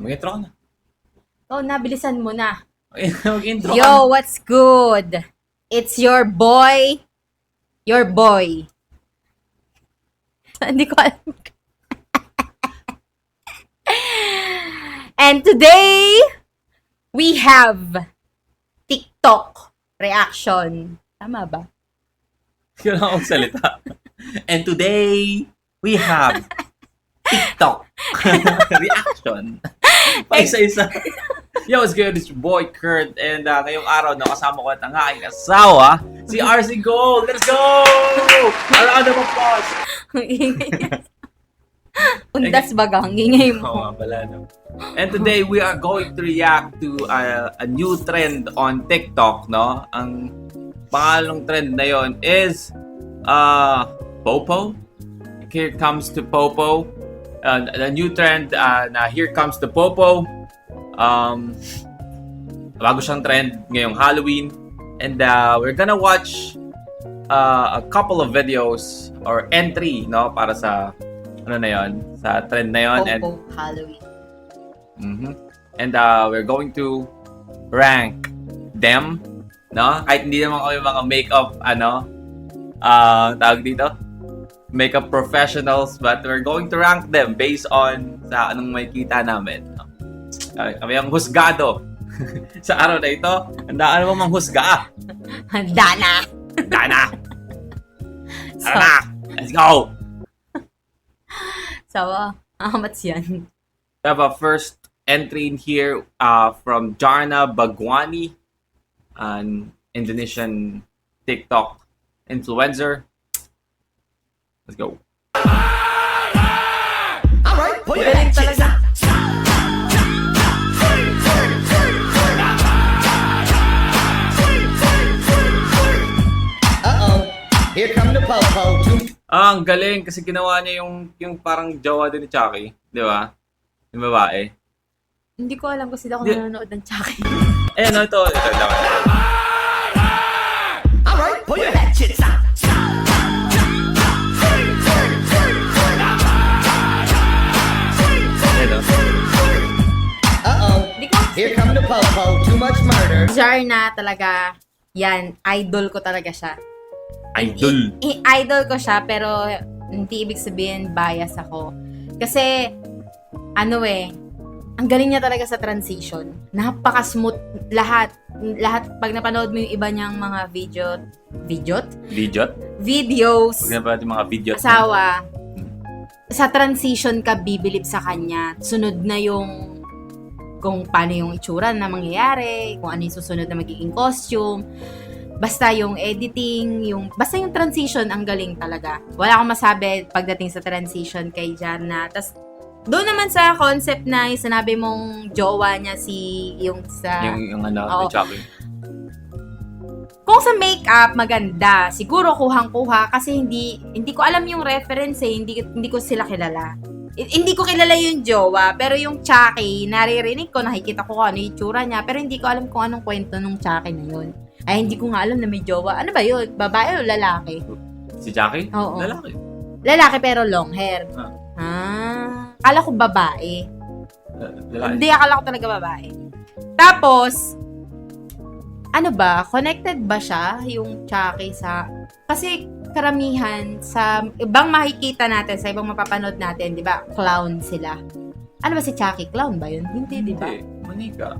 Mag-intro ka na. Oh, nabilisan mo na. Mag-intro ka na. Yo, what's good? It's your boy. Your boy. Hindi ko alam. And today, we have TikTok reaction. Tama ba? Kailangan akong salita. And today, we have TikTok reaction. Paisa-isa. Yo, what's good? It's your boy, Kurt. And ngayong araw, nakasama ko at ang aking asawa, si RC Gold. Let's go! Alam ka naman, boss! Undas baga, ang ingay mo. Oo nga pala, no? And today, we are going to react to a new trend on TikTok, no? Ang pangalong trend na yon is Popo. Here comes to Popo. The new trend na Here Comes the Popo. Bago siyang trend ngayong Halloween. And we're gonna watch a couple of videos or entry, no? Para sa ano na yon, sa trend na yon. Popo Halloween. And we're going to rank them, no? Kahit hindi naman kami mga makeup, tawag dito, makeup professionals, but we're going to rank them based on sa anong makikita namin. No? Kami ang husgado sa araw na ito. Handaan mo mang husga. Handa na. Handa na. Tara na. Let's go. So, amats yan. We have a first entry in here from Jarna Bagwani, an Indonesian TikTok influencer. Let's go. Alright, put your Galing hatchets talaga. out. Uh-oh, here come the po-po. Ang galing kasi ginawa niya yung parang jowa din ni Chucky, di ba? Yung babae. Hindi ko alam kung sila ako nanonood ng Chucky. Ayan, no, ito lang. Alright, put your hatchets out. Ayan, no? Uh-oh, Hindi ko here come the po-po. Too much murder. Jarna talaga, yan, idol ko talaga siya. Idol. Idol ko siya, pero hindi ibig sabihin bias ako. Kasi, ang galing niya talaga sa transition. Napaka-smooth lahat. Pag napanood mo yung iba niyang mga videos, Huwag na pala yung mga video. asawa, sa transition ka bibilib sa kanya. Sunod na yung kung paano yung itsura na mangyayari, kung ano yung susunod na magiging costume. Basta yung editing, basta yung transition, ang galing talaga. Wala akong masabi pagdating sa transition kay Jarna. Tas doon naman sa concept na yung sinabi mong jowa niya yung Yung Oo. ni Chucky. Kung sa makeup maganda, siguro kuhang-kuha kasi hindi ko alam yung reference hindi ko sila kilala. Hindi ko kilala yung jowa, pero yung Chucky, naririnig ko, nakikita ko kung ano yung tsura niya, pero hindi ko alam kung anong kwento nung Chucky na yun. Ay, hindi ko nga alam na may jowa. Ano ba yun? Babae o lalaki? Si Chucky? Oo. Lalaki. Lalaki pero long hair. Akala ko babae. Lalaki. Hindi, akala ko talaga babae. Tapos, ano ba? Connected ba siya, yung Chucky sa... Kasi karamihan sa ibang makikita natin, sa ibang mapapanood natin, di ba? Clown sila. Ano ba si Chucky? Clown ba yun? Hindi, di ba? Hindi. Manika.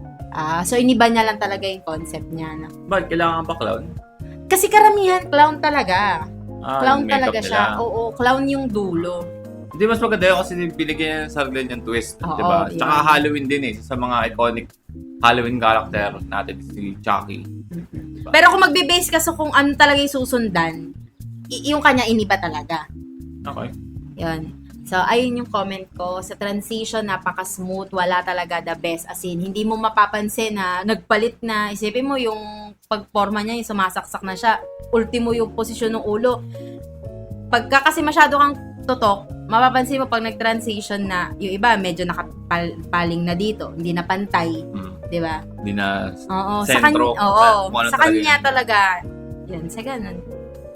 So iniba niya lang talaga yung concept niya. No? Ba't kailangan pa clown? Kasi karamihan, clown talaga. yung Clown makeup talaga nila. siya. Oo, clown yung dulo. Hindi, mas maganda yun kasi binigyan niya ng sarili niyang twist. Oo, di ba? yun. Tsaka Halloween din sa mga iconic Halloween character natin, si Chucky. Diba? Pero kung magbe-base ka sa kung ano talaga yung susundan, yung kanya iniba talaga. Okay. Yun. So, ayun yung comment ko. Sa transition, napaka-smooth. Wala talaga the best. As in, hindi mo mapapansin na nagpalit na. Isipin mo yung pagporma niya, yung sumasaksak na siya. Ultimo yung posisyon ng ulo. Pagka kasi masyado kang tutok, mapapansin mo pag nag-transition na yung iba medyo nakapaling na dito. Hindi na pantay. Di ba? Hindi na Oo. sentro. Oo. Kung ano Sa talaga kanya yun. talaga. Yan, sa ganun.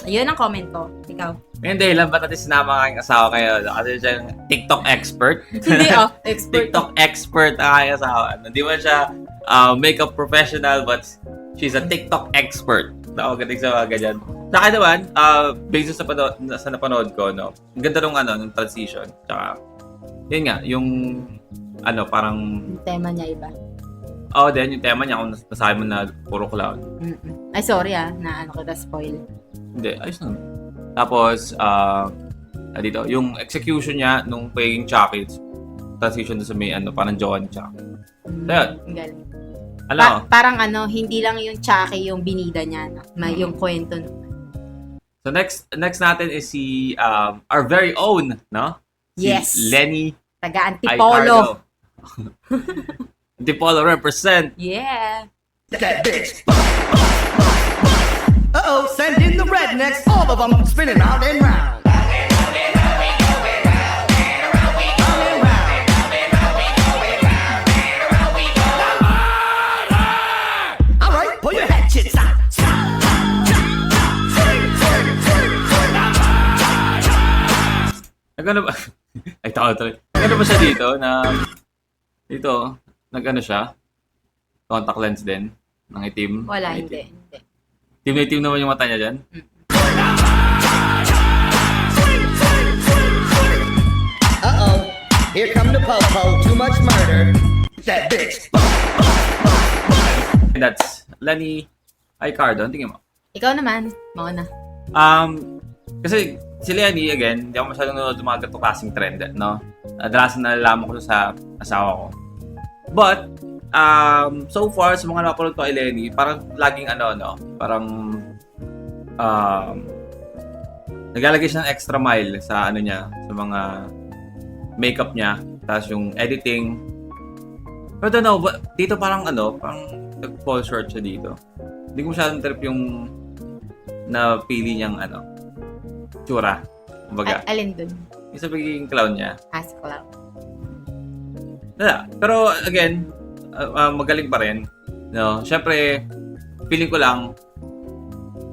Yun ang comment ko. Ikaw. Ngayon dahilan ba't natin sinama ang aking asawa kayo? Kasi siya yung TikTok expert. Hindi expert. TikTok expert ang aking asawa. Hindi man siya makeup professional, but she's a TikTok expert. Nakagaling sa mga ganyan. Sa akin naman, based sa napanood ko, no? Ang ganda nung transition. Tsaka, yun nga, yung parang... Yung tema niya iba. Then yung tema niya, kung nasabi mo na puro clown. Ay, sorry na kita spoil. Hindi, ayos lang. Tapos, dito, yung execution niya nung pagiging Chucky, transition doon sa may parang jowa ni Chucky. So, yun. Ang galing. Parang hindi lang yung Chucky yung binida niya, no? Yung kwento. So, next natin is si our very own, no? Si Yes. Lenny Taga-Antipolo. Antipolo represent. Yeah. That bitch. Uh-oh, send in the rednecks, all of them spinning round and round. All right, pull your hatchets out. Nagano ba? Ay, tao tuloy. Nagano ba siya dito nagano siya? Contact lens din ng itim. Wala, Ng hindi. Itim na itim naman yung mata niya dyan. Uh-oh, here come the po-po, too much murder. That bitch. And that's Lenny Aicardo. Tingin mo. Ikaw naman. Mauna. Kasi si Lenny, again, hindi ako masyadong nanonood ng mga ganito klaseng trend, no? Adalasan nalalaman ko sa asawa ko. But, so far, sa mga napanood ko kay Lenny, parang laging parang naglalagay siya ng extra mile sa niya, sa mga makeup niya, tapos yung editing. But I don't know, dito parang nag-fall short siya dito. Hindi ko masyadong trip yung napili niyang tsura. Kumbaga, Alin dun? yung sa pagiging clown niya. As clown. Wala. Pero again, magaling pa rin. No? Siyempre, feeling ko lang,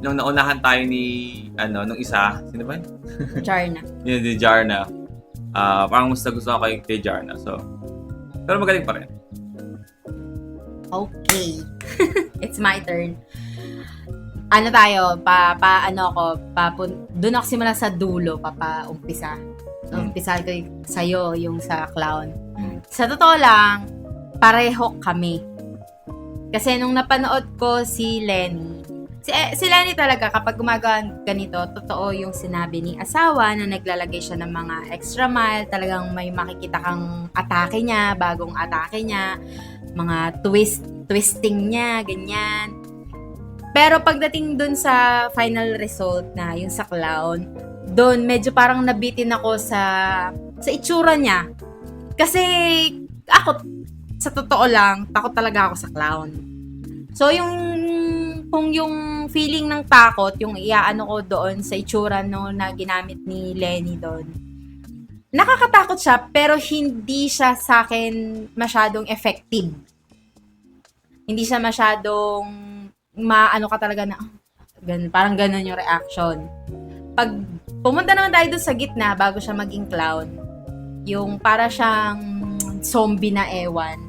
nung naunahan tayo nung isa, sino ba yun? Jarna. Yun, ni Jarna. Parang mas nagustuhan ko kay Jarna. So, pero magaling pa rin. Okay. It's my turn. Doon ako simula sa dulo, umpisa. Umpisa ko sa'yo, yung sa clown. Sa totoo lang, pareho kami. Kasi nung napanood ko si Lenny, si Lenny talaga, kapag gumagawa ganito, totoo yung sinabi ni asawa na naglalagay siya ng mga extra mile, talagang may makikita kang atake niya, bagong atake niya, mga twisting niya, ganyan. Pero pagdating dun sa final result na yung sa clown, doon medyo parang nabitin ako sa itsura niya. Kasi ako, sa totoo lang, takot talaga ako sa clown. So kung yung feeling ng takot, yung iaano ko doon sa itsura na ginamit ni Lenny doon, nakakatakot siya pero hindi siya sa akin masyadong effective. Hindi siya masyadong ka talaga na parang ganun yung reaction. Pag pumunta naman tayo doon sa gitna bago siya maging clown, yung para siyang zombie na ewan.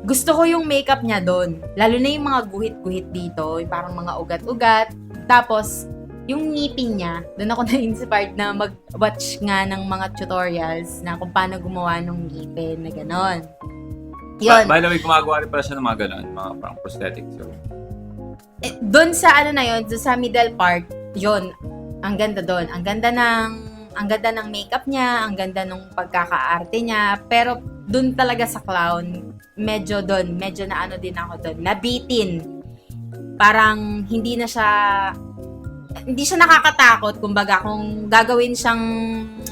Gusto ko yung makeup niya doon. Lalo na yung mga guhit-guhit dito, yung parang mga ugat-ugat. Tapos yung ngipin niya, doon ako na-inspired na mag-watch nga ng mga tutorials na kung paano gumawa ng ngipin na gano'n. Yun. By the way, gumagawa rin pala siya ng mga gano'n, mga parang prosthetics. So. Doon sa doon sa middle part, yun, ang ganda doon. Ang ganda ng makeup niya, ang ganda ng pagkakaarte niya, pero doon talaga sa clown, medyo na din ako doon, nabitin. Parang hindi siya nakakatakot, kumbaga kung gagawin siyang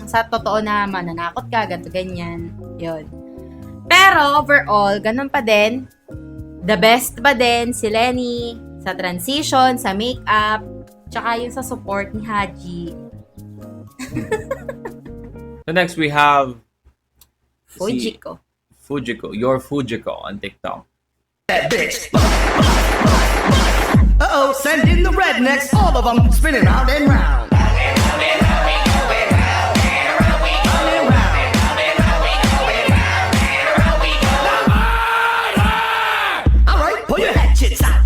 sa totoo na mananakot ka, ganito ganyan, yun. Pero overall, ganun pa din, the best pa din si Lenny, sa transition, sa makeup, tsaka yung sa support ni Haji. So next we have Fujiko. Your Fujiko on TikTok. That bitch. Uh-oh, send in the rednecks, all of them spinning round and round. All right, pull your hatchets out.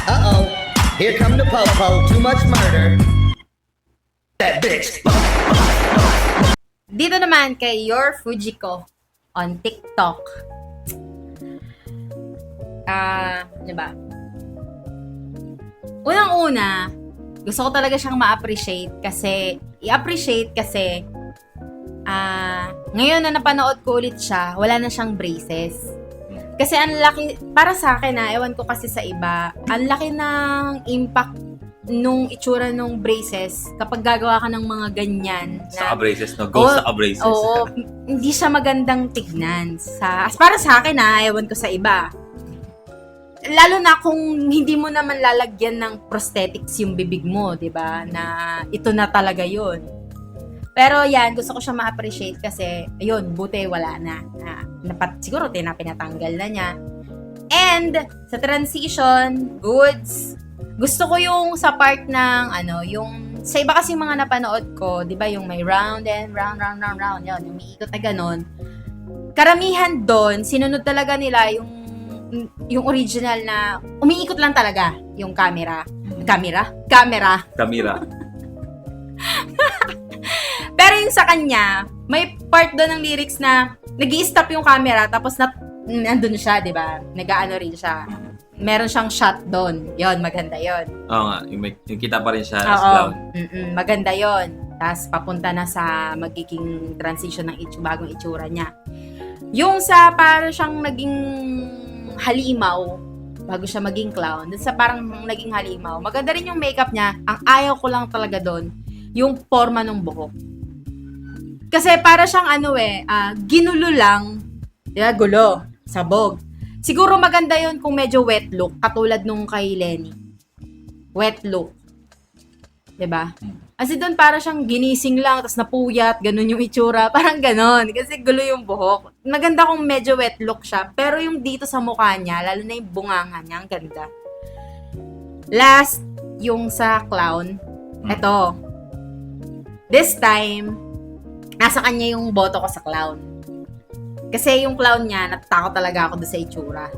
Uh-oh, here come the po-po, too much murder. That bitch. Dito naman kay Your Fujiko on TikTok. Ano ba? Unang-una, gusto ko talaga siyang ma-appreciate kasi, ngayon na napanood ko ulit siya, wala na siyang braces. Kasi ang laki, para sa akin ewan ko kasi sa iba, ang laki ng impact nung itsura nung braces kapag gagawa ka ng mga ganyan. Sa braces, no? Ghost sa braces. Oo, hindi siya magandang tignan. Para sa akin ewan ko sa iba. Lalo na kung hindi mo naman lalagyan ng prosthetics yung bibig mo, 'di ba? Na ito na talaga 'yon. Pero yan, gusto ko siya ma-appreciate kasi ayun, buti wala na. Siguro pinatanggal na niya. And sa transition, goods. Gusto ko yung sa part ng yung sa iba kasi mga napanood ko, 'di ba, yung may round and round, yun, yung umiikot na ganon. Karamihan doon, sinunod talaga nila yung original na umiikot lang talaga yung camera. Pero yung sa kanya, may part doon ng lyrics na nag-i-stop yung camera tapos nandun siya, 'di ba? Nag-aano rin siya. Meron siyang shot doon. Yon, maganda yon. Oo nga, yung kita pa rin siya as clown. Maganda yon. Tapos papunta na sa magiging transition ng bagong itsura niya. Yung sa parang siyang naging halimaw, bago siya maging clown, dun sa parang naging halimaw, maganda rin yung makeup niya. Ang ayaw ko lang talaga doon, yung forma ng buhok. Kasi para siyang ginulo lang, diba, gulo, sabog. Siguro maganda yon kung medyo wet look, katulad nung kay Lenny. Wet look. Diba? Kasi doon para siyang ginising lang, tapos napuyat, ganun yung itsura, parang ganun. Kasi gulo yung buhok. Maganda kung medyo wet look siya, pero yung dito sa mukha niya, lalo na yung bunganga niya, ang ganda. Last, yung sa clown. Eto. This time, nasa kanya yung boto ko sa clown. Kasi yung clown niya, natatakot talaga ako doon sa itsura.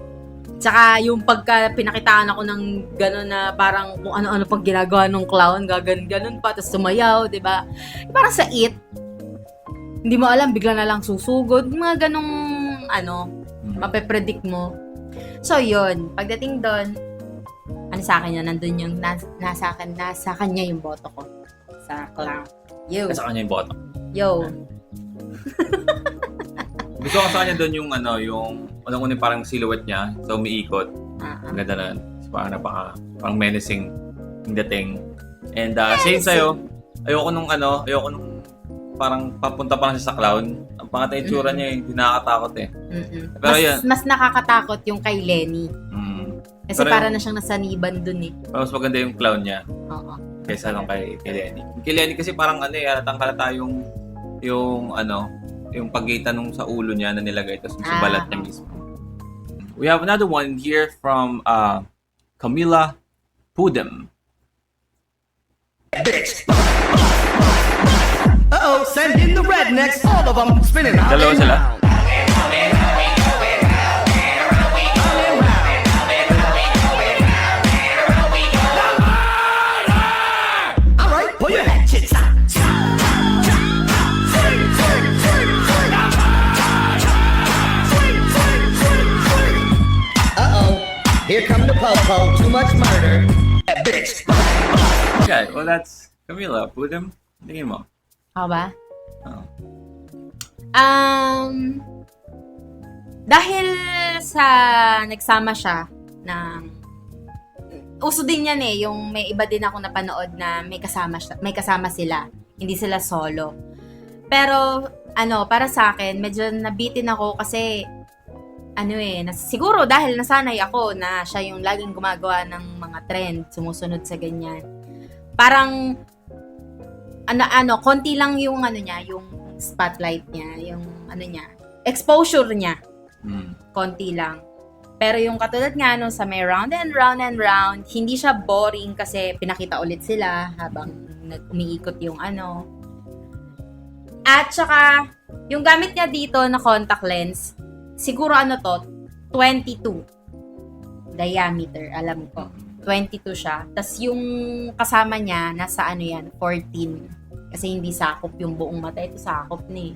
Tsaka yung pagka pinakitaan ako ng gano'n na parang kung ano-ano pag ginagawa ng clown, gaganon pa, tapos sumayaw, di ba? Parang sa It, hindi mo alam, bigla na lang susugod. Mga ganong, mape-predict mo. So, yun. Pagdating doon, sa akin yun, nandun yung, nasa kanya yung boto ko. Sa clown. Yo. Nasa kanya yung boto. Yo. Gusto ko sa kanya doon yung unang-unang parang silhouette niya, so umiikot. Ang ganda na. So, parang menacing yung dating. And same sa'yo, ayoko nung parang papunta pa lang siya sa clown. Ang pangatay itsura niya hindi nakakatakot eh. Pero mas nakakatakot yung kay Lenny. Kasi pero para na siyang nasaniban dun eh. Mas maganda yung clown niya. Oo. Kaysa lang kay Lenny. Kay Lenny kasi parang halatang-halata yung pagitan nung sa ulo niya na nilagay tapos sa balat niya mismo. We have another one here from Camila Pudem. Bitch. Uh-oh, send in the rednecks, all of them spinning round Dalawa and sila. round. All right, pull your hatchets out. Here come the po-po, too much murder. That bitch. Okay, well that's Camila Pudem. Tingin mo. Ako ba? Oo. Dahil sa nagsama siya ng uso din yan yung may iba din ako napanood na may kasama sila. Hindi sila solo. Pero para sa akin, medyo nabitin ako kasi siguro dahil nasanay ako na siya yung laging gumagawa ng mga trend, sumusunod sa ganyan. Parang konti lang yung yung spotlight niya, yung exposure niya. Mm. Konti lang. Pero yung katulad nga nung sa may round and round and round, hindi siya boring kasi pinakita ulit sila habang umiikot yung ano. At saka, yung gamit niya dito na contact lens, siguro 22 diameter, alam ko. 22 siya. Tapos yung kasama niya, nasa 14. Kasi hindi sakop yung buong mata. Ito sakop na eh.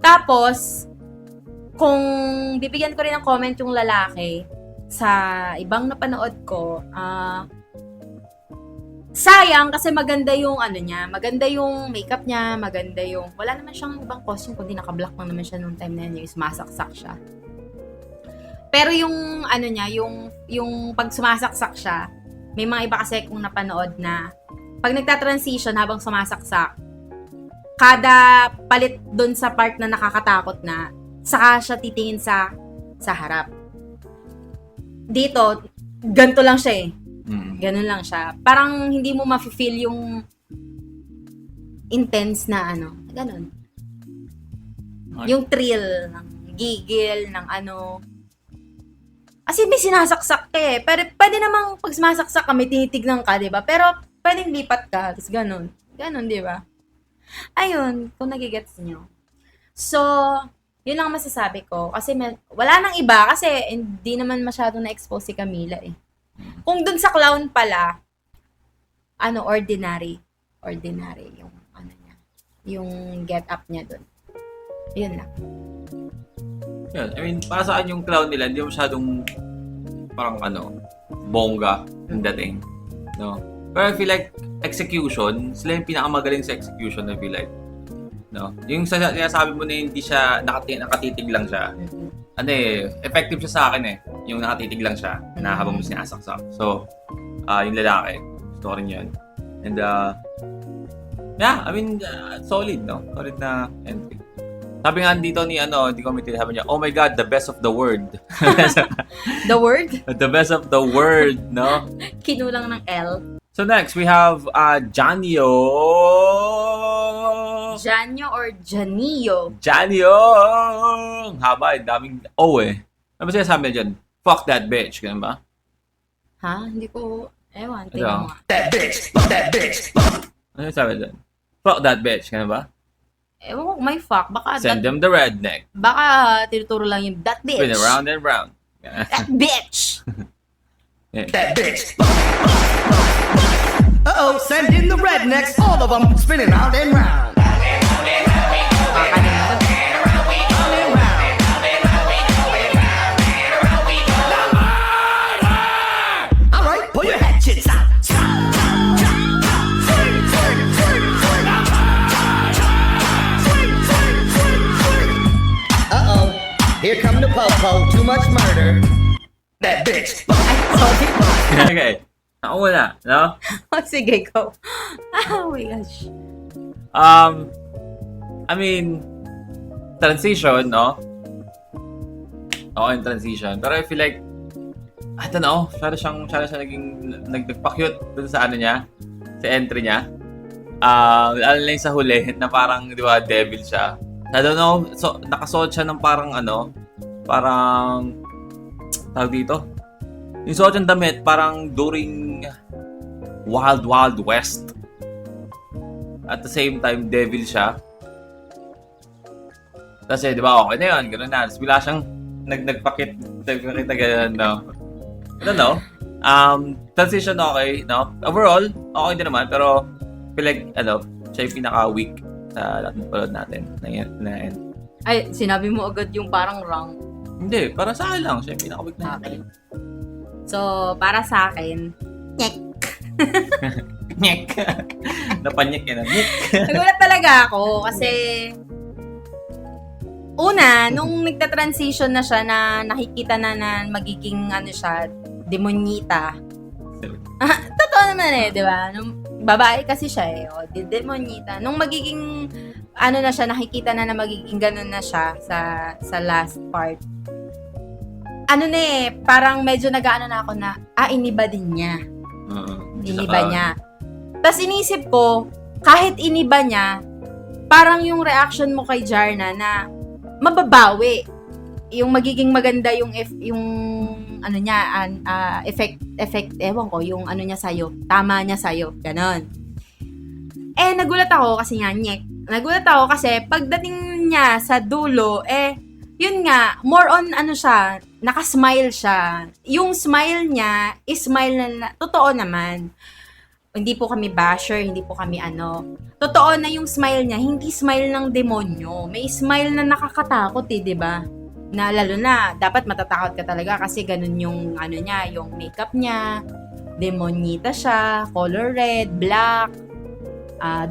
Tapos, kung bibigyan ko rin ng comment yung lalaki sa ibang napanood ko, sayang kasi maganda yung maganda yung makeup niya, maganda yung, wala naman siyang ibang costume kundi naka-black lang naman siya nung time na yun, yung sumasaksak siya. Pero yung niya, yung pag sumasaksak siya, may mga iba kasi kung napanood na pag nagta-transition habang sumasaksak, kada palit doon sa part na nakakatakot na, saka siya titingin sa harap. Dito, ganito lang siya eh. Ganun lang siya. Parang hindi mo ma-feel yung intense na ganun. Okay. Yung thrill, ng gigil, ng Kasi may sinasaksak ka eh. Pero pwede namang pag sumasaksak ka, may tinitignan ka, diba? Pero pwedeng lipat ka, tapos ganun. Ganun, diba? Ayun, kung nagigets nyo. So, yun lang masasabi ko. Kasi wala nang iba kasi hindi naman masyadong na-expose si Camila eh. Kung dun sa clown pala, ordinary. Ordinary yung niya. Yung get up niya dun. Yun lang. Yun. I mean, para sa akin yung clown nila, hindi masyadong parang bongga yung dating. No? Pero I feel like execution, sila yung pinakamagaling sa execution, I feel like. No? Yung sinasabi mo na hindi siya nakatitig lang siya. Effective siya sa akin eh. Yung nakatitig lang siya na habang mo sinasaksak. So, yung lalaki, gusto ko rin yun. And, yeah, I mean, solid, no? Solid na entry. Sabi nga dito ni di committee, sabi niya, oh my God, the best of the word. The word? The best of the word, no? Kinulang ng L. So next, we have Janio. Janio or Janio? Janio! Ang haba, daming O eh. Ano ba sinasabi dyan? Fuck that bitch, ganun ba? Ha? Hindi ko, ewan, tingnan mo nga. That bitch, fuck that bitch. Ano sinasabi dyan? Fuck that bitch, ganun ba? Ewan ko, may fuck. Baka, Send them the redneck. baka tinuturo lang yung that bitch. Spin around and round. That bitch! Yeah. That bitch. Uh-oh, send in the rednecks, all of them spinning round and round. Baka naman. All right, pull your hatchets out. Uh-oh, here come the po-po, too much murder. That bitch. Sorry po. Okay. Ako muna, no? Sige, go. Oh my gosh. I mean, transition, no? Oo, yung transition. Pero I feel like, I don't know, siya naging, nagpa-cute dun sa niya, sa entry niya. Lalo lang sa huli, na parang, di ba, devil siya. I don't know, so, nakasuot siya ng parang, tawag dito, yung suot yung damit, parang during Wild Wild West. At the same time, devil siya. Kasi, di ba, okay na yun, gano'n na. Tapos bila siyang nagpakita gano'n, no? I don't know. Transition okay, no? Overall, okay din naman, pero feel like, siya yung pinaka-weak sa lahat ng palad natin na end. Ay, sinabi mo agad yung parang wrong. Hindi, para sa akin lang, siya yung pinaka-weak na Okay. So, para sa akin, nyek. Nyek. Napanyek yun. Nyek. Nagulat talaga ako kasi una, nung nagta-transition na siya na nakikita na magiging siya, demonyita. Totoo naman eh, di ba? Nung babae kasi siya eh, demonyita. Nung magiging na siya, nakikita na magiging ganun na siya sa last part. Parang medyo nag-ano na ako na, iniba din niya. Iniba niya. Tapos inisip ko, kahit iniba niya, parang yung reaction mo kay Jarna na, mababawi. Yung magiging maganda yung ano niya, effect, ewan ko, yung ano niya sa'yo, tama niya sa'yo, ganon. Nagulat ako kasi nga, nagulat ako kasi pagdating niya sa dulo, yun nga, more on ano siya, nakasmile siya. Yung smile niya, is smile na totoo naman. Hindi po kami basher, hindi po kami ano. Totoo na yung smile niya, hindi smile ng demonyo. May smile na nakakatakot di ba? Na lalo na, dapat matatakot ka talaga kasi ganun yung ano niya, yung makeup niya, demonyita siya, color red, black,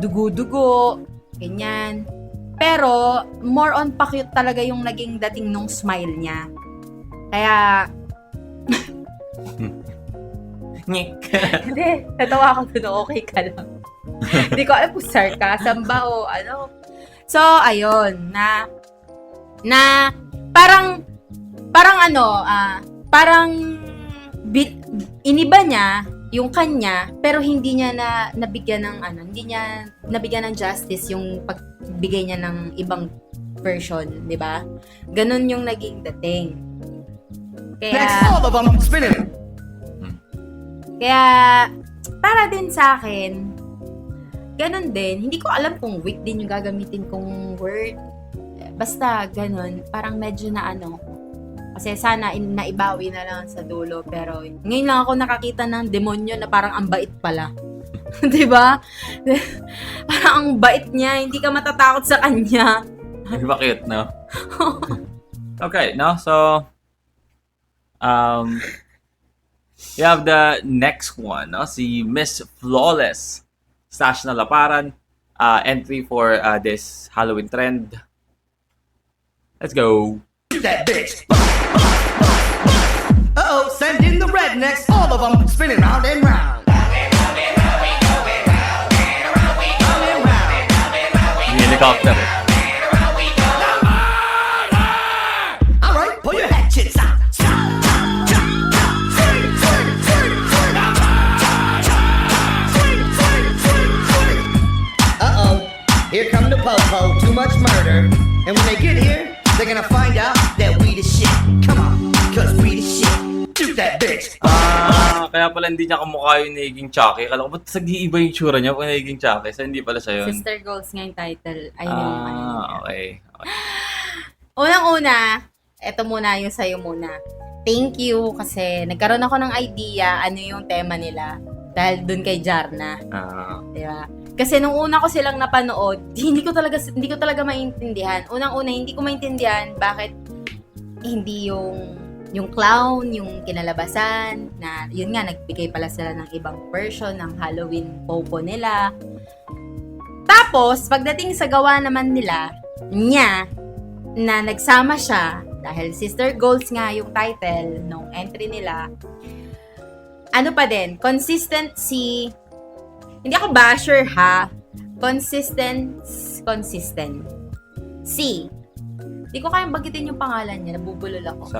dugo-dugo, ganyan. Pero, more on pa-cute talaga yung naging dating nung smile niya. Kaya, hindi, natawa ako dun, okay ka lang. Hindi ko alam kung sarcasm ba o ano. So, ayun, parang iniba niya yung kanya, pero hindi niya nabigyan ng justice yung pagbigay niya ng ibang version, di ba? Ganun yung naging dating. Next, all of them spinning. Kaya, para din sa akin, ganun din. Hindi ko alam kung weak din yung gagamitin kong word. Basta, ganun. Parang medyo na ano. Kasi sana naibawi na lang sa dulo. Pero, ngayon lang ako nakakita ng demonyo na parang ang bait pala. Diba? Parang ang bait niya. Hindi ka matatakot sa kanya. Bakit, no? Okay, no? So, we have the next one, no? Si Miss Flawless. Stash na laparan. Entry for this Halloween trend. Let's go. That bitch. Uh-oh, send in the rednecks, all of them spinning round and round. Helicopter. All right, pull your hatchets out. Uh-oh, here come the po-po, too much murder. And when they get here, they're gonna find out that we the shit. Come on, cause we the shit. Shoot that bitch. Kaya pala hindi niya kamukha yung naging Chucky. Kala ko, ba't nag-iiba yung tsura niya pag naging Chucky? So, hindi pala siya yun. Sister Goals nga yung title. Ayun yung ano niya. Okay. Unang-una, eto muna yung sa'yo muna. Thank you kasi nagkaroon ako ng idea ano yung tema nila dahil dun kay Jarna. Diba? Kasi nung una ko silang napanood, hindi ko talaga maintindihan. Unang-una, hindi ko maintindihan bakit hindi yung clown, yung kinalabasan, na yun nga, nagbigay pala sila ng ibang version ng Halloween popo nila. Tapos, pagdating sa gawa naman niya, na nagsama siya, dahil Sister Goals nga yung title nung entry nila, ano pa din, consistency. Hindi ako basher ha. Consistent. C. Hindi ko kayang bagitin yung pangalan niya. Nabubulol ako.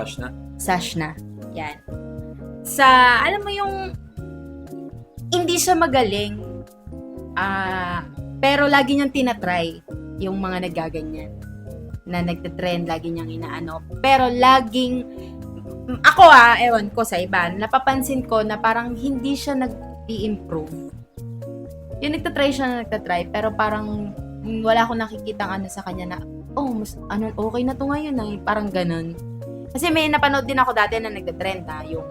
Sashna. Yan. Alam mo yung, hindi siya magaling. Pero lagi niyang tinatry yung mga nagaganyan. Na nagtitrend, lagi niyang inaano. Pero laging, ako ewan ko sa iba, napapansin ko na parang hindi siya nag-i-improve. Yung nagtatry, pero parang wala akong nakikitang ano sa kanya na, okay na to ngayon parang ganun. Kasi may napanood din ako dati na nagtatrend yung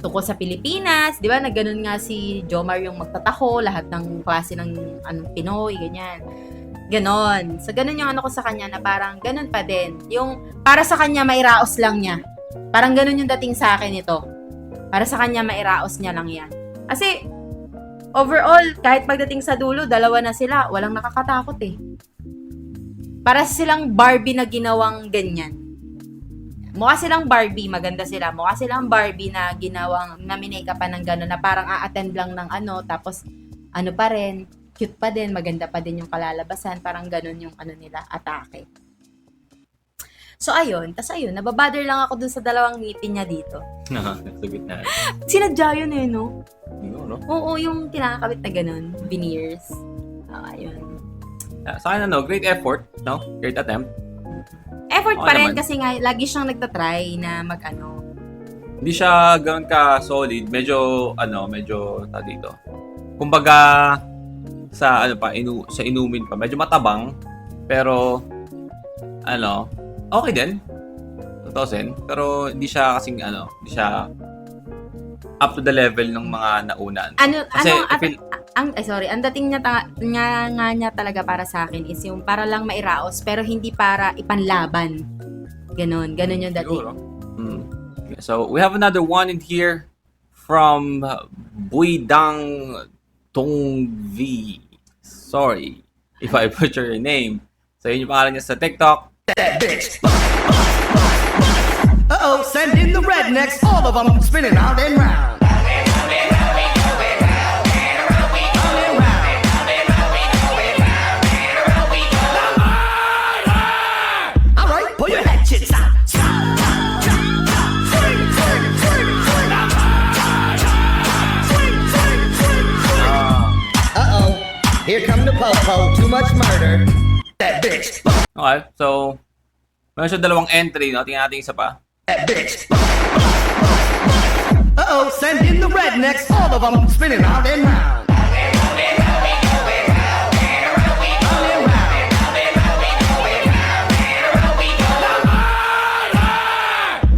tungkol sa Pilipinas, di ba? Nagganon nga si Jomar yung magtataho, lahat ng klase ng Pinoy, ganyan. Ganon. So, ganon yung ano ko sa kanya na parang ganon pa din. Yung para sa kanya, mairaos lang niya. Parang ganon yung dating sa akin ito. Para sa kanya, mairaos niya lang yan. Kasi, overall, kahit pagdating sa dulo, dalawa na sila, walang nakakatakot Para silang Barbie na ginawang ganyan. Mukha silang Barbie, maganda sila. Mukha silang Barbie na ginawang, na minake pa ng gano'n, na parang a-attend lang ng tapos pa rin, cute pa din, maganda pa din yung kalalabasan, parang gano'n yung nila, atake. So ayun, nababother lang ako dun sa dalawang ngipin niya dito. Nagsagot na. Sinadya yun no? No? Oo, yung kinakabit na gano'n, veneers. Ayun. Sa akin, great effort, no? Great attempt. effort Okay pa rin naman. kasi nga lagi siyang nagtatry na Hindi siya ganoon ka solid. Medyo dito. Kumbaga sa sa inumin pa. Medyo matabang pero okay din. Tutusin. Pero hindi siya kasing hindi siya up to the level ng mga naunan. Kasi ang dating niya talaga para sa akin is yung para lang mairaos pero hindi para ipanlaban. Ganon yung dating. Siguro. So, we have another one in here from Buidang Tongvi. Sorry if I butcher your name. So, yun yung pangalan niya sa TikTok. That bitch. Uh-oh, send in the rednecks, all of them spinning round and round. All right, pull your hatchets out. Uh-oh, here come the po-po, too much murder. That bitch. Okay, so, meron siya dalawang entry, no? Tingnan natin isa pa. That bitch. Uh-oh, send in the rednecks, all of them spinning round and round.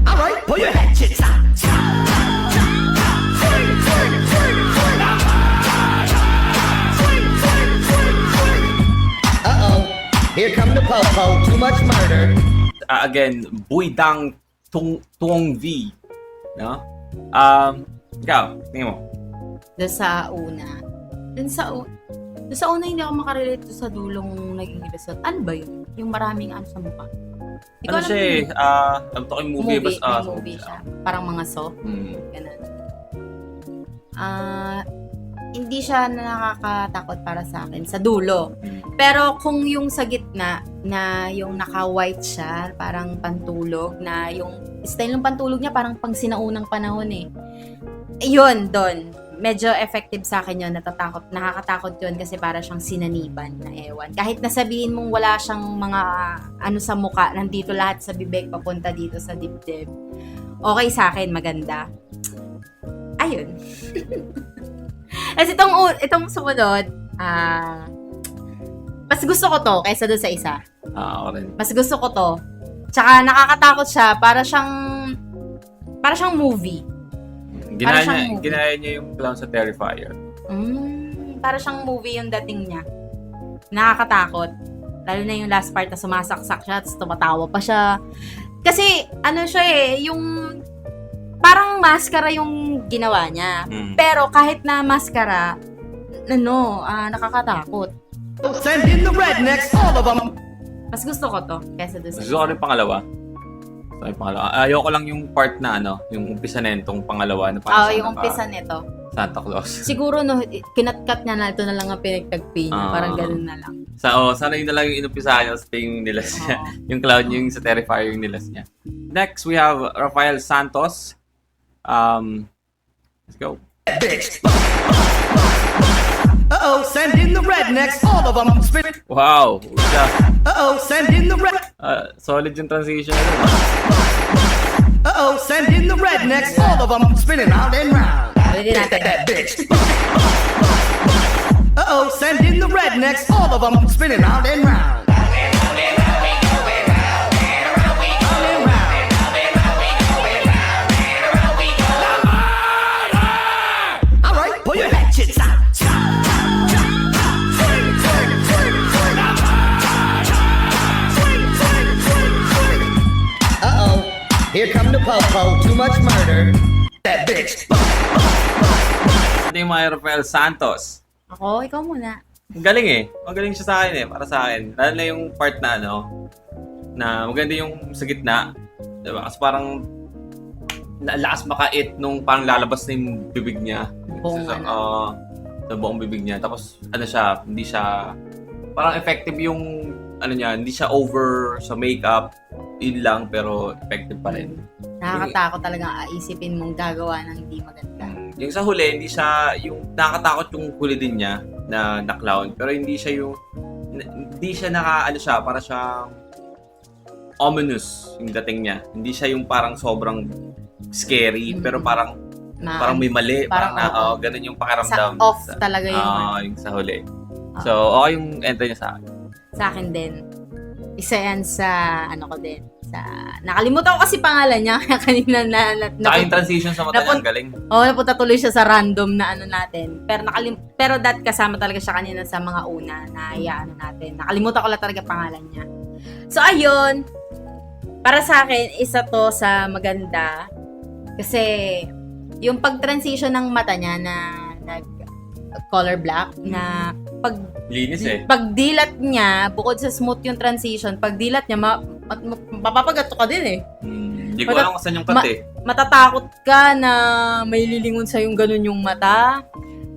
All right, pull your hatchets out. Uh-oh, here come the po-po, too much murder. Again, Buidang Tongvi. No? Ikaw, tingin mo. Doon sa una hindi ako makarelate to sa dulong naging result. Ano ba yun? Yung maraming sa mukha. Di ko alam Siya yun. I'm talking movie. May Basta, movie siya. Parang mga Saw. Ganun. Hindi siya nakakatakot para sa akin sa dulo. Pero kung yung sa gitna na yung naka-white siya, parang pantulog na yung style ng pantulog niya parang pang sinaunang panahon eh. Yun, doon. Medyo effective sa akin yun. Nakakatakot yun kasi para siyang sinaniban na ewan. Kahit nasabihin mong wala siyang mga sa muka, nandito lahat sa bibig, papunta dito sa dibdib. Okay sa akin, maganda. Ayun. Kasi itong sumunod, mas gusto ko to kaysa doon sa isa. ako rin. Mas gusto ko to. Tsaka nakakatakot siya, para siyang movie. Ginaya niya yung clown sa Terrifier. Para siyang movie yung dating niya. Nakakatakot. Lalo na yung last part na sumasaksak siya, tapos tumatawa pa siya. Kasi, siya yung parang maskara yung ginawa niya. Pero kahit na maskara, nakakatakot. Send in the rednecks, all of them. Mas gusto ko to kaysa doon sa Gusto ko rin pangalawa. Ayoko lang yung part na yung umpisa na itong pangalawa na parang yung umpisa nito. Santa Claus. Siguro kinatkat niya na ito na lang ang pinagtagpi niya. Parang ganun na lang. Sana yun na lang yung inumpisahan niya sa yung nilas niya. Yung clown yung sa Terrifier yung nilas niya. Next, we have Rafael Santos. Let's go. Bitch. Uh-oh, send in the rednecks, all of them spin. Wow! Uh-oh, send in the red. Solid yung transition. Uh-oh, send in the rednecks, all of them spinning round and round. Ulitin natin. That bitch. Uh-oh, send in the rednecks, all of them spinning round and round. All right, pull your hatchets out. Uh-oh, here come the po-po, too much murder. That bitch. Ito yung mga Rafael Santos. Ako, ikaw muna. Ang galing eh. Magaling siya sa akin eh. Para sa akin. Lalo na yung part na na maganda yung sa gitna. Diba? Kasi parang lakas makait nung parang lalabas na yung bibig niya. Sa buong bibig niya. Tapos siya, hindi siya parang effective yung niya, hindi siya over sa makeup. Yun lang, pero effective pa rin. Nakakatakot talaga isipin mong gagawa ng hindi maganda. Yung sa huli, hindi siya, yung nakakatakot yung huli din niya na clown. Pero hindi siya yung, hindi siya siya, para siyang, ominous yung dating niya. Hindi siya yung parang sobrang scary, pero parang may mali. Parang ganun yung pakiramdam. Off talaga yung yung sa huli. So, okay yung entry niya sa akin. Sa akin din. Isa yan sa, ko din. Nakalimutan ko kasi pangalan niya. Kaya kanina Saka yung transition sa mata niya, ang galing. Napunta tuloy siya sa random na natin. Pero that kasama talaga siya kanina sa mga una na natin. Nakalimutan ko lang talaga pangalan niya. So, ayun. Para sa akin, isa to sa maganda. Kasi, yung pag-transition ng mata niya na color black, na Linis pagdilat niya, bukod sa smooth yung transition, pagdilat niya, mapapagato ka din Hindi ko alam kung saan yung cut matatakot ka na may lilingon sa yung ganun yung mata.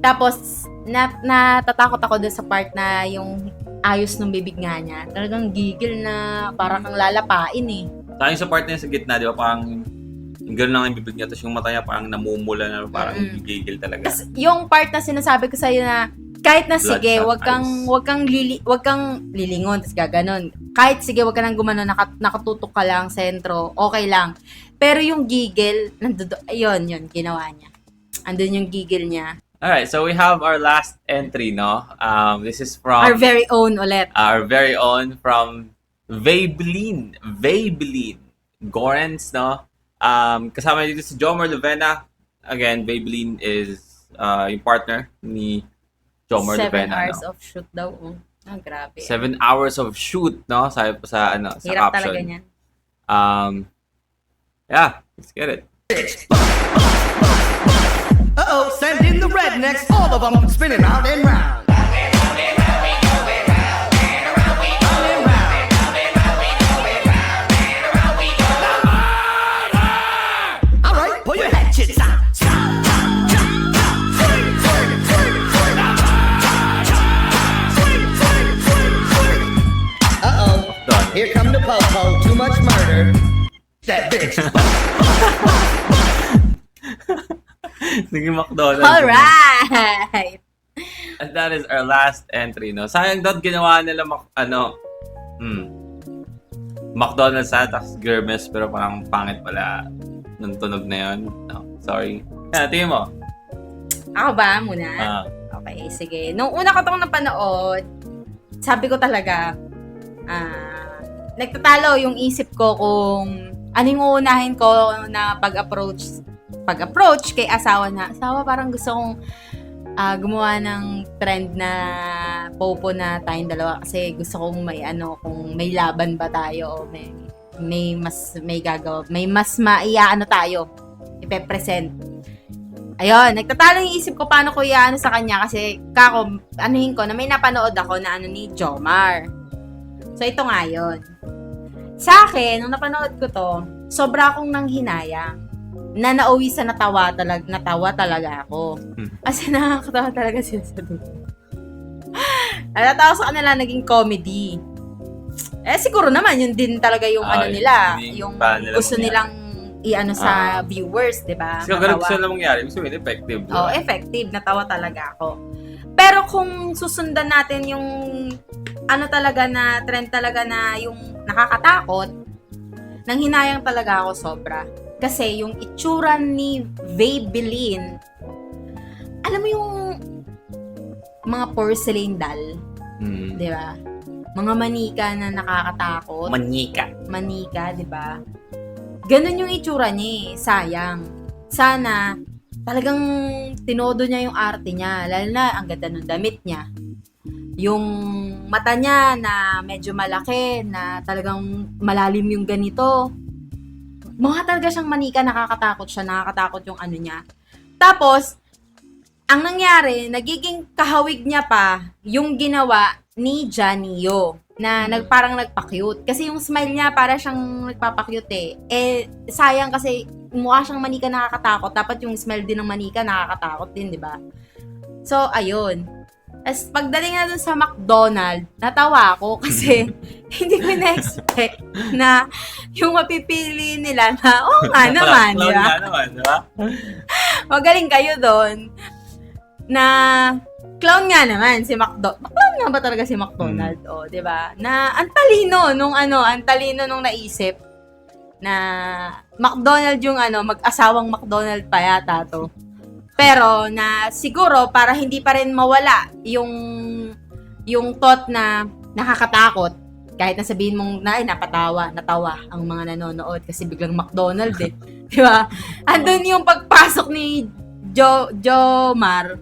Tapos, natatakot ako dun sa part na yung ayos ng bibig nga niya. Talagang gigil na parang kang lalapain Saka yung sa part niya sa gitna, di ba, parang yung gano'n lang yung bibig niya, tapos yung mata niya parang namumula na parang gigil talaga. Tapos yung part na sinasabi ko sa'yo na kahit na sige, wag kang lilingon, tapos gaganon. Kahit sige, wag ka nang gumano, nakatutok ka lang, sentro, okay lang. Pero yung gigil, yun, ginawa niya. Andun yung gigil niya. Alright, so we have our last entry, no? This is from... Our very own ulit. Our very own from Vabeline. Gorens, no? Kasama dito si Jomar Lovena. Again, Vabeline is yung partner ni Jomar 7 Lovena. hours no? of shoot daw. Grabe. 7 hours of shoot, no? Sa Hirap caption. talaga niyan. Yeah, let's get it. Uh-oh, send in the rednecks, all of them spinning round and round. All right, pull your hatchets out. Uh-oh, Done. here come the po-po, too much murder. That bitch. Naging McDonald's. Alright! And that is our last entry, no? Sayang daw ginawa nila McDonald's tapos Germes, pero parang pangit pala nung tunog na yun. No, sorry. Tingin mo. Ako ba muna? Okay, sige. Nung una ko itong napanood, sabi ko talaga, nagtatalo yung isip ko kung ano yung uunahin ko na pag-approach kay asawa na. Asawa, parang gusto kong gumawa ng trend na popo na tayong dalawa kasi gusto kong kung may laban ba tayo o may gagawa, may mas maiaano tayo, ipe-present. Ayun, nagtatalo yung isip ko paano ko iaano sa kanya kasi anuhin ko na may napanood ako na ni Jomar. So, ito nga yun. Sa akin, nung napanood ko to, sobra akong nanghinayang na nauwi sa natawa talaga ako. Kasi nakakatawa talaga sila sa dulo. Natawa sa kanila, naging comedy. Siguro naman, yun din talaga yung nila. Yung gusto nilang i-ano sa viewers, di ba? Kasi kung gusto na mangyari, gusto yun, effective. Diba? Effective. Natawa talaga ako. Pero kung susundan natin yung talaga na trend talaga na yung nakakatakot, nanghinayang talaga ako sobra. Kasi yung itsura ni Vabeline, alam mo yung mga porcelain doll, di ba? Mga manika na nakakatakot. Manika, di ba? Ganun yung itsura niya sayang. Sana, talagang tinodo niya yung arte niya. Lalo na, ang ganda ng damit niya. Yung mata niya na medyo malaki, na talagang malalim yung ganito. Mukha talaga siyang manika, nakakatakot yung ano niya. Tapos, ang nangyari, nagiging kahawig niya pa yung ginawa ni Janio na parang nagpa-cute. Kasi yung smile niya para siyang nagpapa-cute sayang kasi mukha siyang manika nakakatakot. Dapat yung smile din ng manika nakakatakot din, di ba? So, ayun. As pagdating na dun sa McDonald's, natawa ako kasi hindi ko na-expect na yung mapipili nila na, nga naman, di ba? Nga naman, di ba? Magaling kayo doon na clown nga naman si McDonald. Clown nga ba talaga si McDonald? O, di ba? Na ang talino nung naisip na McDonald yung mag-asawang McDonald pa yata to. Pero na siguro para hindi pa rin mawala yung thought na nakakatakot kahit na sabihin mong natawa ang mga nanonood kasi biglang McDonald eh. Di ba? Andun yung pagpasok ni Jomar.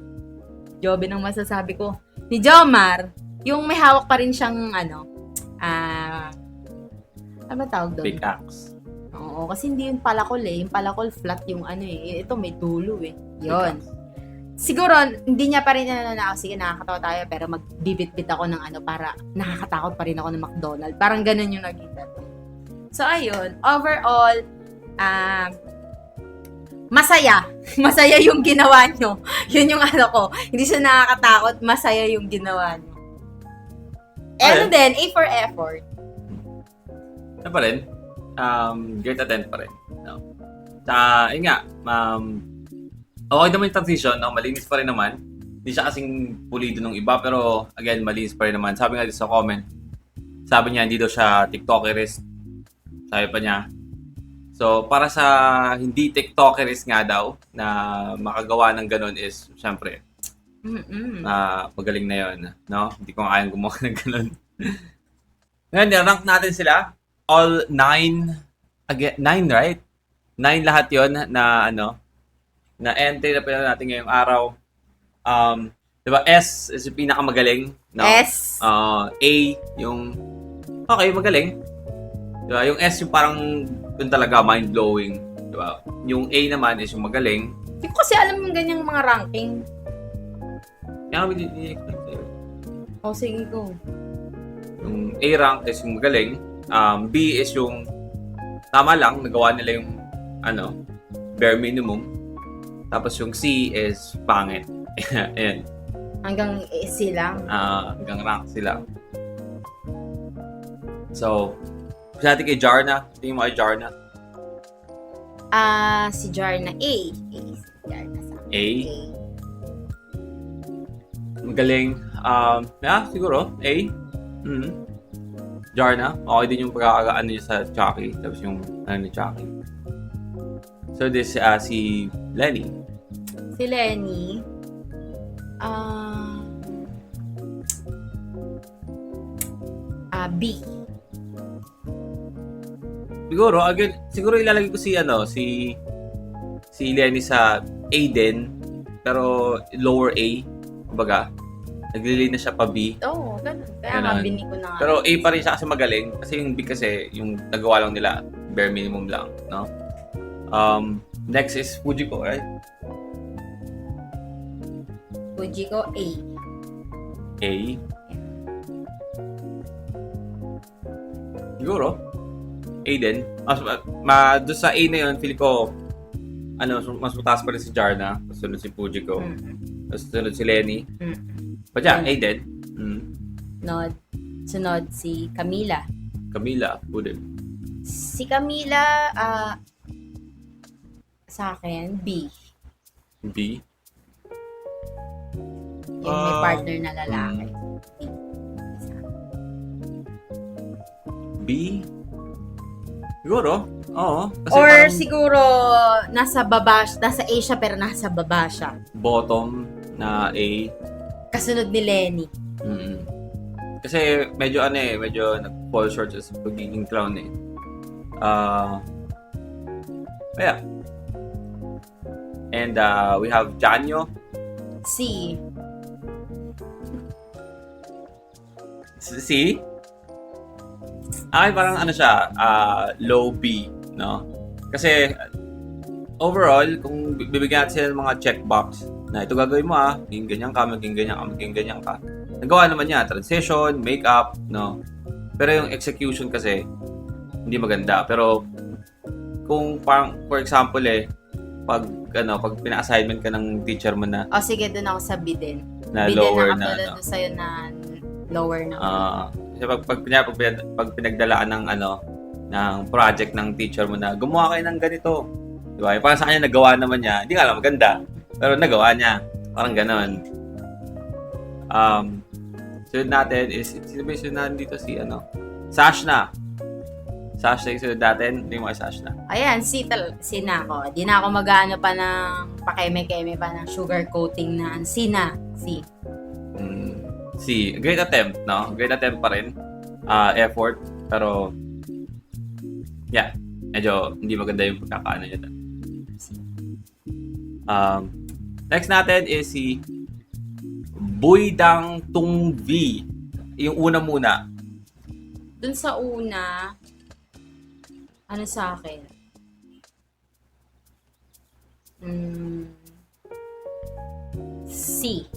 Jobe nang masasabi ko. Ni Jomar, yung may hawak pa rin siyang ano ba tawag doon? Pickaxe. Oo, kasi hindi yung palakol eh. Yung palakol flat yung ito may dulo eh. Yun. Siguro, hindi niya pa rin sige, nakakatawa tayo, pero magbibit-bit ako ng para nakakatakot pa rin ako ng McDonald. Parang ganun yung naging dating. So, ayun. Overall, masaya. Masaya yung ginawa nyo. Yun yung ko. Hindi siya nakakatakot, masaya yung ginawa nyo. And then, A for effort. Ano pa rin? Great attempt pa rin. No? Yun nga, okay naman yung transition, no? Malinis pa rin naman. Hindi siya kasing pulido ng iba, pero again, malinis pa rin naman. Sabi nga dito sa comment, sabi niya, hindi daw siya TikTokerist. Sabi pa niya. So, para sa hindi TikTokerist nga daw, na makagawa ng ganun is, syempre, magaling na yun. No? Hindi ko kayang gumawa ng ganun. Ngayon, rank natin sila. All 9, again, 9, right? 9 lahat yon na na entry na pala natin ngayong araw. Diba, S is yung pinakamagaling. No? S. A, yung, okay, magaling. Diba, yung S yung parang, yung talaga mind-blowing. Diba? Yung A naman is yung magaling. Hindi ko kasi alam yung ganyang mga ranking. Kaya kami di-explain sa'yo. Sige, go. Yung A rank is yung magaling. B is yung, tama lang, nagawa nila yung, bare minimum. Tapos yung C is pangit. Ayan. Hanggang C lang. Hanggang rank sila. So, natin kay Jarna. Tingin mo kay Jarna. Si Jarna A. Si Jarna sa A? Magaling. Siguro. A. Jarna. Okay din yung pagkakagaan niya sa Chucky. Tapos yung ni Chucky. So, this si Lenny. Si Lenny, B. Siguro ilalagay ko si Lenny sa A din, pero lower A. Kumbaga, naglilin na siya pa B. Oo, ganun. Kaya nga binig ko na nga. Pero A pa rin siya kasi magaling. Kasi yung B kasi, yung nagawa lang nila, bare minimum lang, no? Next is Fujiko, right? Fujiko A. A. Siguro. A din. Doon sa A na yun, feel ko, mas mataas pa rin si Jarna. Tapos sunod si Fujiko. Tapos sunod si Lenny. But yeah, A din. Sunod si Camila. Camila, who din? Si Camila, sa akin, B. B? Yung may partner na lalaki. B? Siguro. Oo. Kasi Or parang siguro, nasa A siya pero nasa baba siya. bottom na A. Kasunod ni Lenny. Kasi medyo medyo nag-fall short sa pagiging clown eh. Yeah. And we have Janyo. C. C? Parang siya, low B, no? Kasi overall, kung bibigyan natin sila ng mga checkbox na ito gagawin mo maging ganyan ka, maging ganyan ka. Nagawa naman niya, transition, makeup, no? Pero yung execution kasi, hindi maganda. Pero, kung parang, for example pag pina-assignment ka ng teacher mo na Sige, dun ako sa B din. na B lower din na, nakatulad doon sa'yo na lower na. kasi pag pinagdalaan ng ng project ng teacher mo na gumawa kayo ng ganito. Di ba? Parang sa kanya nagawa naman niya. Hindi nga lang maganda. Pero nagawa niya. Parang ganon. Sunod natin is, sino ba yung sunod natin dito? Si Sashna. Sashna yung sunod natin. Hindi mo kay Sashna. Ayan, si na ako. Di na ako mag-ano pa ng pakeme-keme pa ng sugar coating na si. Si, great attempt, no? Great attempt pa rin. Effort. Pero, yeah. Medyo hindi maganda yung pagkakaano niya. Next natin is si Buydang Tung V. Yung una muna. Dun sa una, ano sa akin? C.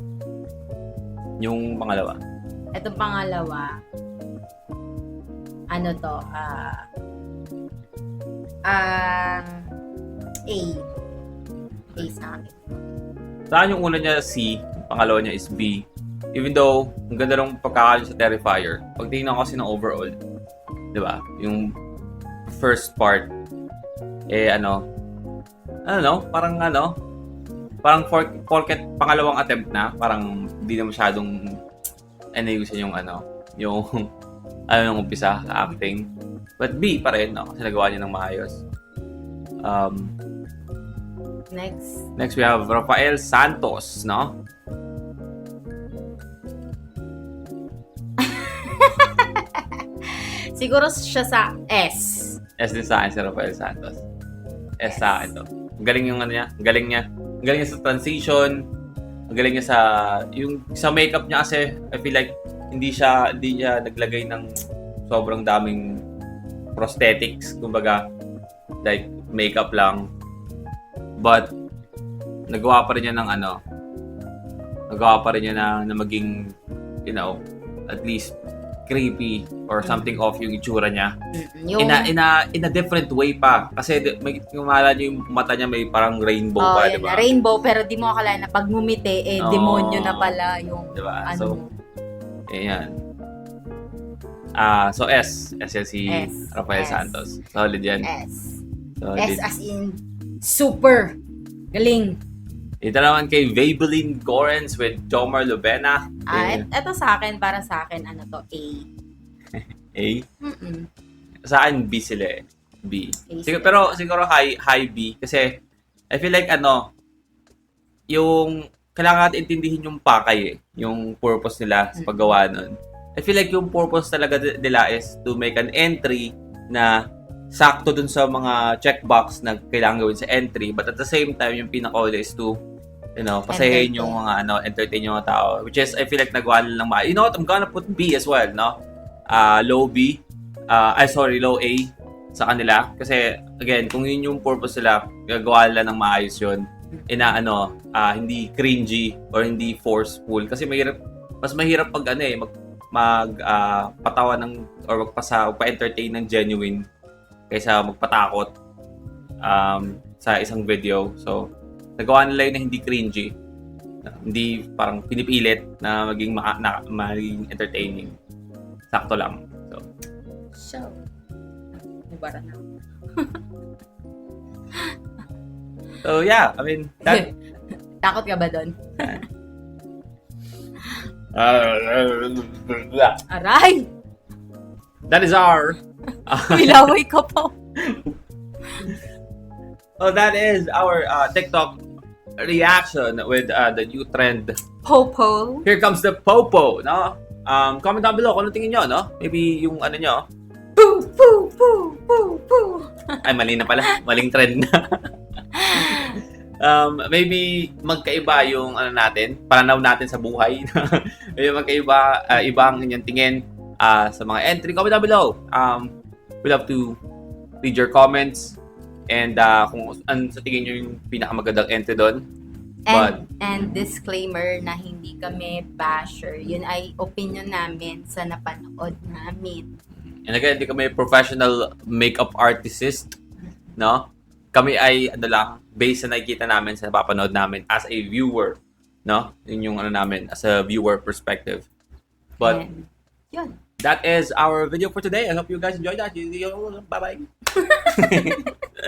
Yung pangalawa. Itong pangalawa, ano to, A. A sa akin. Saan yung una niya C, yung pangalawa niya is B. Even though, ang ganda ng pagkakalo sa Terrifier, pag tingnan ko kasi ng overall, di ba? Yung first part, parang porket pangalawang attempt na, parang hindi na masyadong inayusin yung yung umpisa sa acting. But B pa rin, no? Kasi nagawa niya ng maayos. Next, we have Rafael Santos, no? Siguro siya sa S. S din sa akin si Rafael Santos. S sa akin to. Ang galing yung niya. Ang galing niya sa transition. Ang galing niya sa makeup niya kasi I feel like hindi niya naglagay ng sobrang daming prosthetics. Kumbaga, like makeup lang. But, nagawa pa rin niya na maging, at least creepy or something off yung itsura niya. Yung... In a different way pa. Kasi yung mata niya may parang rainbow pa, di ba? Rainbow, pero di mo akala na pag ngumiti, demonyo na pala yung diba? So, ayan. So S. S yan si Rafael Santos. Solid yan. S. Solid. S as in super. Galing. Ito naman kay Vabeline Gorens with Jomar Lubena. Ito sa akin, para sa akin, A. A? Mm-mm. Sa akin, B sila eh. B. Siguro high B. Kasi, I feel like yung kailangan natin intindihin yung pakay eh. Yung purpose nila sa paggawa nun. I feel like yung purpose talaga nila is to make an entry na sakto dun sa mga checkbox na kailangan gawin sa entry. But at the same time, yung pinaka-goal is to pasahin yung mga entertain yung mga tao. Which is, I feel like nagawa lang You know what? I'm gonna put B as well, no? Low B. Low A sa kanila. Kasi, again, kung yun yung purpose nila, gagawa nila ng maayos yun. Hindi cringy or hindi forceful. Kasi mas mahirap pag patawa ng or magpa-entertain ng genuine kaysa magpatakot sa isang video. So, nagawa nila yun na hindi cringy. Hindi parang pinipilit na maging entertaining. Sakto lang. So, nabara na. So, yeah. I mean, that... Takot ka ba doon? Aray! That is our... Milaway ka pa. So that is our TikTok reaction with the new trend. Popo. Here comes the Popo, no? Comment down below kung ano tingin nyo, no? Maybe yung nyo. Poo, poo, poo, poo, poo. Ay, mali na pala. Maling trend na. Maybe magkaiba yung natin, pananaw natin sa buhay. Maybe magkaiba, ibang inyong tingin sa mga entry. Comment down below. We love to read your comments and kung ano sa tingin nyo yung pinakamagandang entry doon. And disclaimer na hindi kami basher. Yun ay opinion namin sa napanood namin. And again, hindi kami professional makeup artist, no? Kami ay based sa nakikita namin sa napapanood namin as a viewer, no? Yun yung namin as a viewer perspective. But yun. That is our video for today. I hope you guys enjoyed that. Bye-bye.